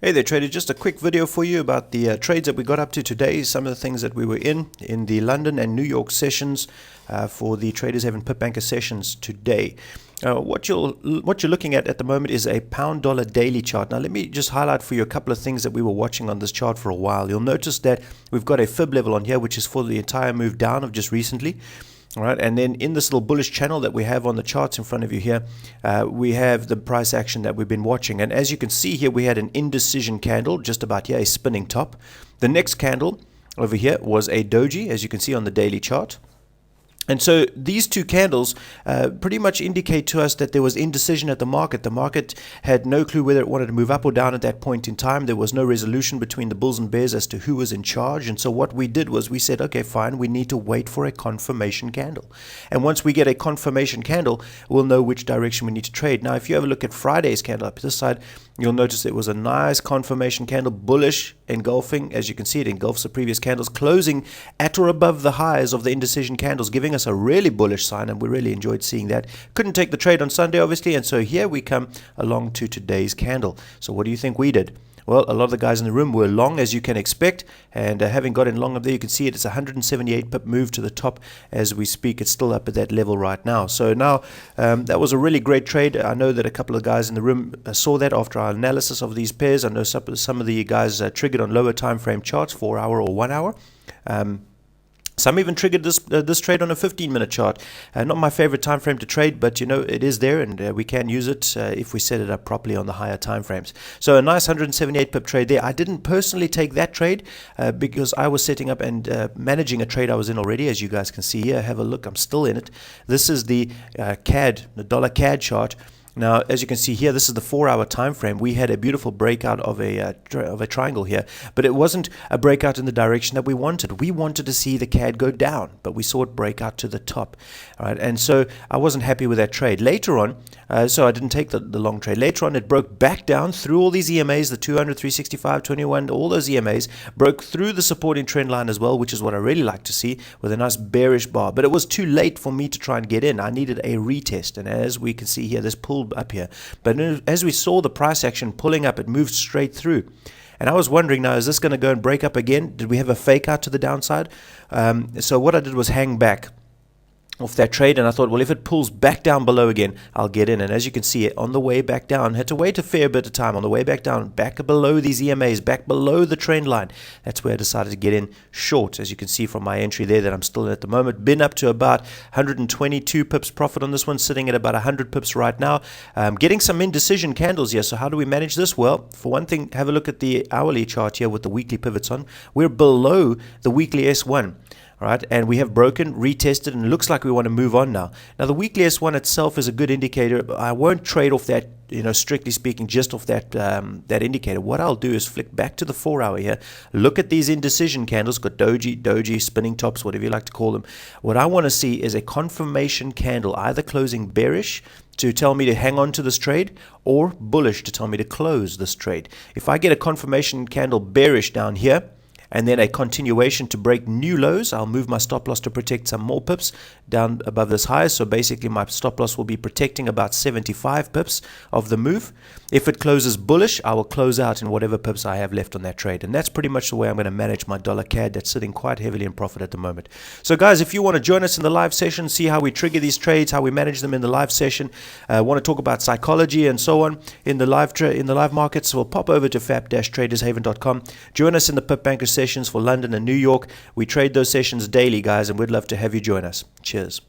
Hey there, trader. Just a quick video for you about the trades that we got up to today, some of the things that we were in the London and New York sessions for the Traders Haven Pip Banker sessions today. What you're looking at the moment is a pound dollar daily chart. Now let me just highlight for you a couple of things that we were watching on this chart for a while. You'll notice that we've got a fib level on here, which is for the entire move down of just recently. All right, and then in this little bullish channel that we have on the charts in front of you here, we have the price action that we've been watching. And as you can see here, we had an indecision candle just about here, a spinning top. The next candle over here was a doji, as you can see on the daily chart. And so these two candles pretty much indicate to us that there was indecision at the market. The market had no clue whether it wanted to move up or down at that point in time. There was no resolution between the bulls and bears as to who was in charge. And so what we did was we said, okay, fine, we need to wait for a confirmation candle. And once we get a confirmation candle, we'll know which direction we need to trade. Now, if you have a look at Friday's candle up this side, you'll notice it was a nice confirmation candle, bullish, engulfing. As you can see, it engulfs the previous candles, closing at or above the highs of the indecision candles, giving us a really bullish sign, and we really enjoyed seeing that. Couldn't take the trade on Sunday, obviously, and so here we come along to today's candle. So what do you think we did? Well, a lot of the guys in the room were long, as you can expect, and having got in long up there, you can see it's a 178 pip move to the top as we speak. It's still up at that level right now. So now that was a really great trade. I know that a couple of guys in the room saw that after our analysis of these pairs. I know some of the guys triggered on lower time frame charts, 4 hour or 1 hour. Some even triggered this trade on a 15-minute chart. Not my favorite time frame to trade, but you know it is there, and we can use it if we set it up properly on the higher time frames. So a nice 178 pip trade there. I didn't personally take that trade because I was setting up and managing a trade I was in already, as you guys can see here. Have a look. I'm still in it. This is the CAD, the dollar CAD chart. Now, as you can see here, this is the 4 hour time frame. We had a beautiful breakout of a triangle here, but it wasn't a breakout in the direction that we wanted. We wanted to see the CAD go down, but we saw it break out to the top. All right, and so I wasn't happy with that trade. Later on, so I didn't take the long trade. Later on, it broke back down through all these EMAs, the 200, 365, 21, all those EMAs, broke through the supporting trend line as well, which is what I really like to see, with a nice bearish bar. But it was too late for me to try and get in. I needed a retest, and as we can see here, this pull up here, but as we saw the price action pulling up, it moved straight through, and I was wondering, now is this going to go and break up again? Did we have a fake out to the downside? So what I did was hang back off that trade, and I thought, well, if it pulls back down below again, I'll get in. And as you can see, on the way back down, had to wait a fair bit of time. On the way back down, back below these EMAs, back below the trend line, that's where I decided to get in short. As you can see from my entry there that I'm still in at the moment, been up to about 122 pips profit on this one, sitting at about 100 pips right now. Getting some indecision candles here. So how do we manage this? Well, for one thing, have a look at the hourly chart here with the weekly pivots on. We're below the weekly S1. All right, and we have broken, retested, and it looks like we want to move on now. Now, the weekly S1 itself is a good indicator. I won't trade off that, strictly speaking, just off that indicator. What I'll do is flick back to the 4 hour here, look at these indecision candles, got doji, spinning tops, whatever you like to call them. What I want to see is a confirmation candle, either closing bearish to tell me to hang on to this trade, or bullish to tell me to close this trade. If I get a confirmation candle bearish down here, and then a continuation to break new lows, I'll move my stop loss to protect some more pips down above this high. So basically my stop loss will be protecting about 75 pips of the move. If it closes bullish, I will close out in whatever pips I have left on that trade. And that's pretty much the way I'm going to manage my dollar CAD that's sitting quite heavily in profit at the moment. So guys, if you want to join us in the live session, see how we trigger these trades, how we manage them in the live session, want to talk about psychology and so on in the live markets, we'll pop over to fap-tradershaven.com. Join us in the Pip Banker sessions for London and New York. We trade those sessions daily, guys, and we'd love to have you join us. Cheers.